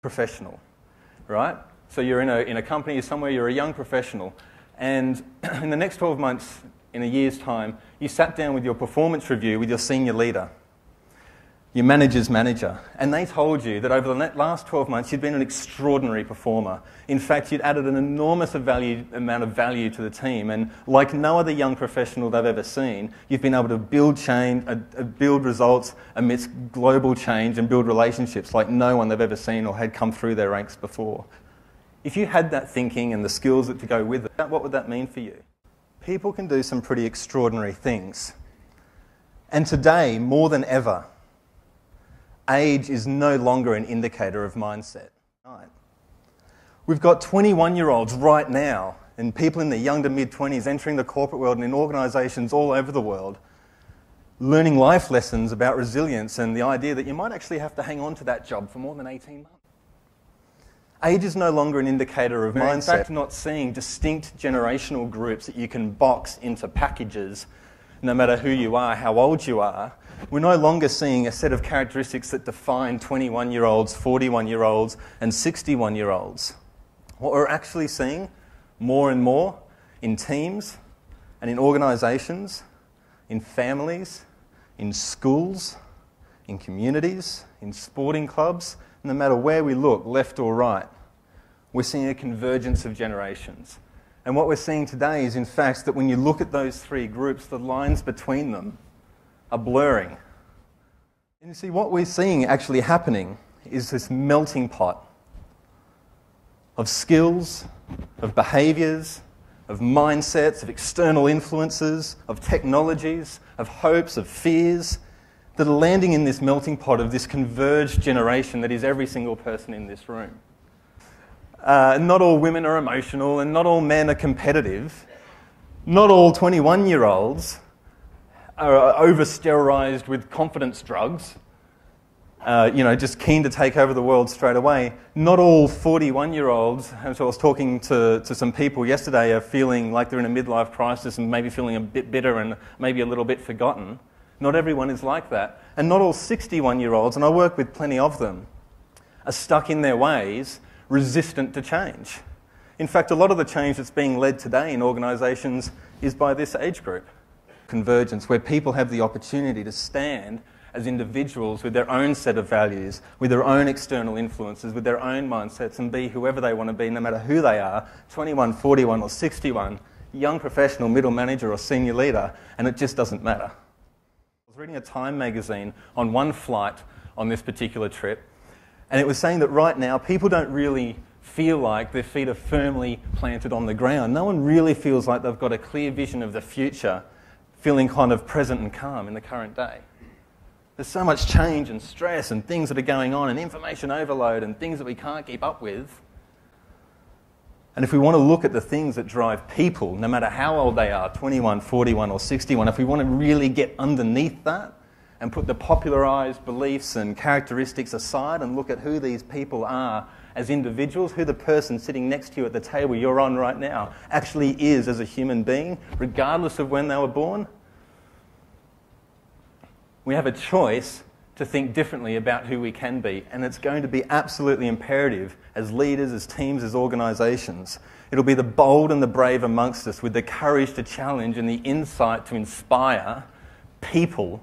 professional, right? So you're in a company somewhere, you're a young professional, and in the next 12 months, in a year's time, you sat down with your performance review with your senior leader, your manager's manager, and they told you that over the last 12 months you'd been an extraordinary performer. In fact, you'd added an enormous amount of value to the team, and like no other young professional they've ever seen, you've been able to build change, build results amidst global change and build relationships like no one they've ever seen or had come through their ranks before. If you had that thinking and the skills that to go with it, what would that mean for you? People can do some pretty extraordinary things. And today, more than ever, age is no longer an indicator of mindset. We've got 21-year-olds right now and people in their young to mid-20s entering the corporate world and in organisations all over the world, learning life lessons about resilience and the idea that you might actually have to hang on to that job for more than 18 months. Age is no longer an indicator of mindset. In fact, not seeing distinct generational groups that you can box into packages, no matter who you are, how old you are. We're no longer seeing a set of characteristics that define 21-year-olds, 41-year-olds, and 61-year-olds. What we're actually seeing more and more in teams and in organisations, in families, in schools, in communities, in sporting clubs, no matter where we look, left or right, we're seeing a convergence of generations. And what we're seeing today is, in fact, that when you look at those three groups, the lines between them are blurring. And you see, what we're seeing actually happening is this melting pot of skills, of behaviours, of mindsets, of external influences, of technologies, of hopes, of fears, that are landing in this melting pot of this converged generation that is every single person in this room. Not all women are emotional and not all men are competitive. Not all 21-year-olds are over-sterorised with confidence drugs, just keen to take over the world straight away. Not all 41-year-olds, as I was talking to some people yesterday, are feeling like they're in a midlife crisis and maybe feeling a bit bitter and maybe a little bit forgotten. Not everyone is like that. And not all 61-year-olds, and I work with plenty of them, are stuck in their ways, resistant to change. In fact, a lot of the change that's being led today in organisations is by this age group. Convergence, where people have the opportunity to stand as individuals with their own set of values, with their own external influences, with their own mindsets, and be whoever they want to be, no matter who they are, 21, 41 or 61, young professional, middle manager or senior leader, and it just doesn't matter. I was reading a Time magazine on one flight on this particular trip, and it was saying that right now people don't really feel like their feet are firmly planted on the ground. No one really feels like they've got a clear vision of the future, feeling kind of present and calm in the current day. There's so much change and stress and things that are going on and information overload and things that we can't keep up with. And if we want to look at the things that drive people, no matter how old they are, 21, 41 or 61, if we want to really get underneath that and put the popularised beliefs and characteristics aside and look at who these people are as individuals, who the person sitting next to you at the table you're on right now actually is as a human being, regardless of when they were born, we have a choice to think differently about who we can be, and it's going to be absolutely imperative as leaders, as teams, as organisations. It'll be the bold and the brave amongst us with the courage to challenge and the insight to inspire people